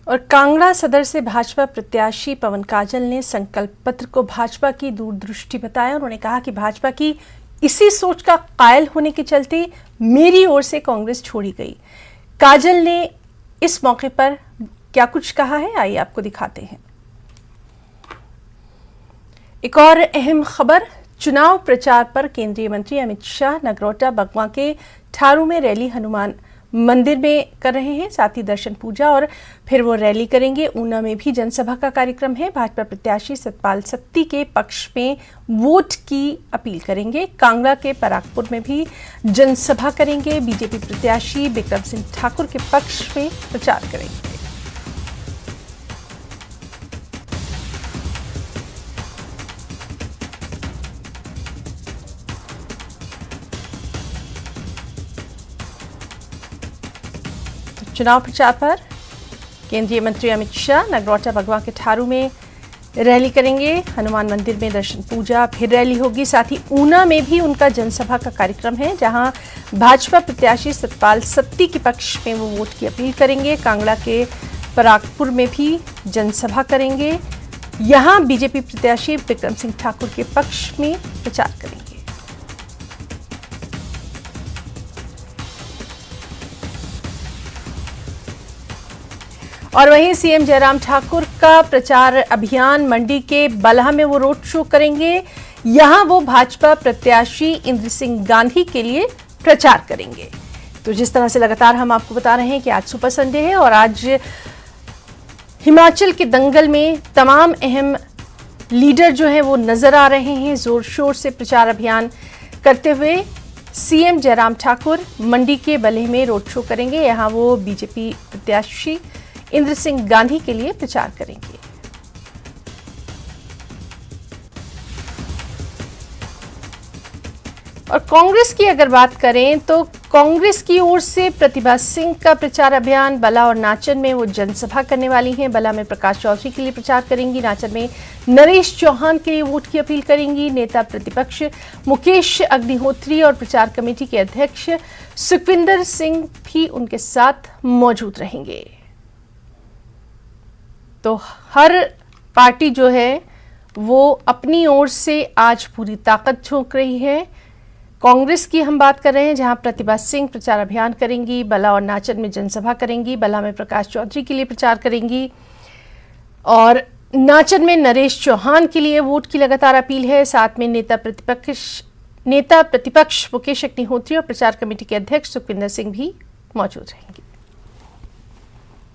और कांगड़ा सदर से भाजपा प्रत्याशी पवन काजल ने संकल्प पत्र को भाजपा की दूरदृष्टि बताया। उन्होंने कहा कि भाजपा की इसी सोच का कायल होने के चलते मेरी ओर से कांग्रेस छोड़ी गई। काजल ने इस मौके पर क्या कुछ कहा है, आइए आपको दिखाते हैं। एक और अहम खबर, चुनाव प्रचार पर केंद्रीय मंत्री अमित शाह नगरोटा बगवां के ठारू में रैली हनुमान मंदिर में कर रहे हैं, साथ ही दर्शन पूजा और फिर वो रैली करेंगे। ऊना में भी जनसभा का कार्यक्रम है। भाजपा प्रत्याशी सतपाल सत्ती के पक्ष में वोट की अपील करेंगे। कांगड़ा के परागपुर में भी जनसभा करेंगे। बीजेपी प्रत्याशी बिक्रम सिंह ठाकुर के पक्ष में प्रचार करेंगे। चुनाव प्रचार पर केंद्रीय मंत्री अमित शाह नगरोटा बगवां के ठारू में रैली करेंगे। हनुमान मंदिर में दर्शन पूजा, फिर रैली होगी। साथ ही ऊना में भी उनका जनसभा का कार्यक्रम है, जहां भाजपा प्रत्याशी सतपाल सत्ती के पक्ष में वो वोट की अपील करेंगे। कांगड़ा के परागपुर में भी जनसभा करेंगे। यहां बीजेपी प्रत्याशी बिक्रम सिंह ठाकुर के पक्ष में प्रचार करेंगे। और वहीं सीएम जयराम ठाकुर का प्रचार अभियान मंडी के बलहा में वो रोड शो करेंगे। यहां वो भाजपा प्रत्याशी इंद्र सिंह गांधी के लिए प्रचार करेंगे। तो जिस तरह से लगातार हम आपको बता रहे हैं कि आज सुपर संडे है और आज हिमाचल के दंगल में तमाम अहम लीडर जो हैं वो नजर आ रहे हैं जोर शोर से प्रचार अभियान करते हुए। सीएम जयराम ठाकुर मंडी के बलहे में रोड शो करेंगे। यहां वो बीजेपी प्रत्याशी इंद्र सिंह गांधी के लिए प्रचार करेंगे। और कांग्रेस की अगर बात करें तो कांग्रेस की ओर से प्रतिभा सिंह का प्रचार अभियान बला और नाचन में वो जनसभा करने वाली हैं। बला में प्रकाश चौधरी के लिए प्रचार करेंगी, नाचन में नरेश चौहान के लिए वोट की अपील करेंगी। नेता प्रतिपक्ष मुकेश अग्निहोत्री और प्रचार कमेटी के अध्यक्ष सुखविंदर सिंह भी उनके साथ मौजूद रहेंगे। तो हर पार्टी जो है वो अपनी ओर से आज पूरी ताकत झोंक रही है। कांग्रेस की हम बात कर रहे हैं, जहां प्रतिभा सिंह प्रचार अभियान करेंगी, बला और नाचन में जनसभा करेंगी। बला में प्रकाश चौधरी के लिए प्रचार करेंगी और नाचन में नरेश चौहान के लिए वोट की लगातार अपील है। साथ में नेता प्रतिपक्ष मुकेश अग्निहोत्री और प्रचार कमेटी के अध्यक्ष सुखविंदर सिंह भी मौजूद रहेंगे।